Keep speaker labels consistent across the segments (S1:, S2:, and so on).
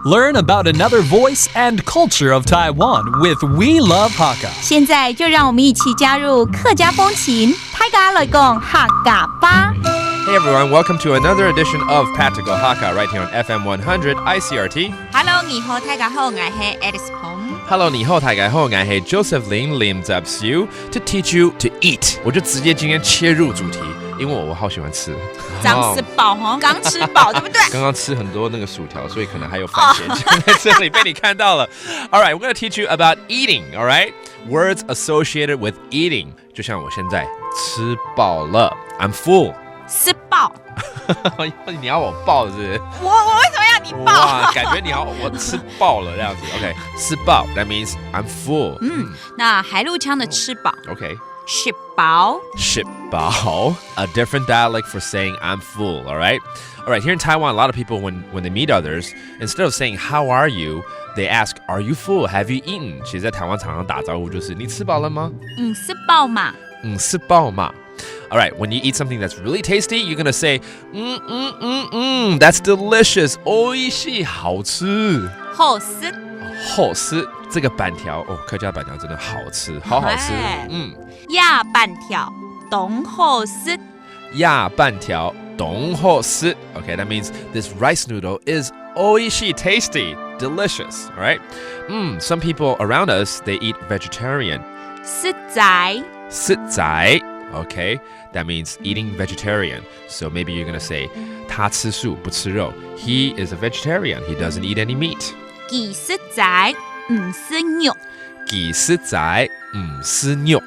S1: Learn about another voice and culture of Taiwan with We Love Hakka.
S2: 现在就让我们一起加入客家风情，大家来讲客家吧。
S3: Hey everyone, welcome to another edition of Practical Hakka right here on FM 100 Icrt.
S2: Hello， 你好，大家好，我是 Alice
S3: Hello, 你好，大家好，我是 Joseph Lin Lim Zap you to teach you to eat. 我就直接今天切入主题，因为我好喜欢吃。
S2: 刚吃饱哈，刚吃饱，对不对？
S3: 刚刚吃很多那个薯条，所以可能还有番茄酱在这里被你看到了。All right, we're going to teach you about eating. All right, words associated with eating. 就像我现在吃饱了 ，I'm full.
S2: 吃饱。
S3: 你要我爆是不是？
S2: 我为什么要你爆？
S3: 哇，感觉你要我吃爆了这样子。OK， 吃饱 that means I'm full.
S2: 那海陆腔的吃饱。
S3: OK.
S2: 吃饱
S3: a different dialect for saying I'm full, all right? All right, here in Taiwan, a lot of people, when they meet others, instead of saying, how are you, they ask, are you full? Have you eaten? 其实在台湾常常打招呼就是你吃饱了吗？
S2: 吃饱嘛。
S3: 吃饱嘛。All right, when you eat something that's really tasty, you're going to say, that's delicious. おいしい，好吃。
S2: 好吃。
S3: 好吃。这个板条哦，客家板条真的好吃，好好吃。
S2: 亚板条，懂好吃。
S3: 亚板条，懂好吃。Okay, that means this rice noodle is おいしい tasty, delicious. All right. Some people around us, they eat vegetarian.
S2: 食材。
S3: 食材。Okay, that means eating vegetarian. So maybe you're gonna say, 他吃素不吃肉. He is a vegetarian. He doesn't eat any meat.
S2: 忌食材。吃肉。
S3: 忌食材，吃肉。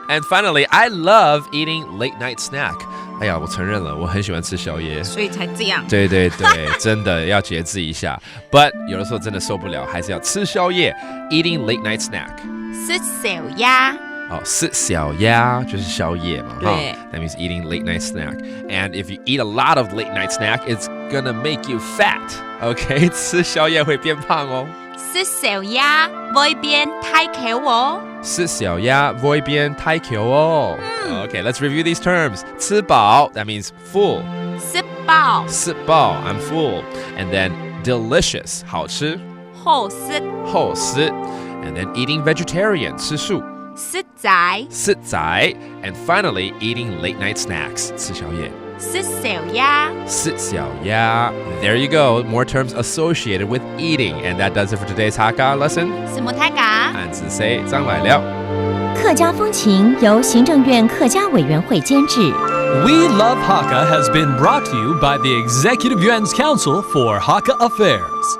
S3: And finally, I love eating late night snack. 哎呀，我承认了，我很喜欢吃宵夜，
S2: 所以才这样。
S3: 对对对，真的要节制一下。But 有的时候真的受不了，还是要吃宵夜。Eating late night snack.
S2: 吃小鸭。
S3: 哦，吃小鸭就是宵夜嘛，
S2: 对。
S3: That means eating late night snack. And if you eat a lot of late night snack, it's gonna make you fat. Okay, 吃宵夜会变胖哦。
S2: 吃小鸭會變太球哦。
S3: 吃小鴨會變太球哦。Okay, let's review these terms. 吃飽 that means full.
S2: 吃飽。
S3: 吃飽 I'm full. And then delicious 好吃。
S2: 好吃。
S3: 好吃。And then eating vegetarian 吃素。
S2: 食材。
S3: 食材。And finally eating late night snacks 吃宵夜。
S2: 吃小鸭。
S3: 吃小鸭 There you go. More terms associated with eating. And that does it for today's Hakka lesson.
S2: 什麼太嘎？
S3: 漢字 say 張來了。
S4: 客家風情由行政院客家委員會監製。
S1: We Love Hakka has been brought to you by the Executive Yuan's Council for Hakka Affairs.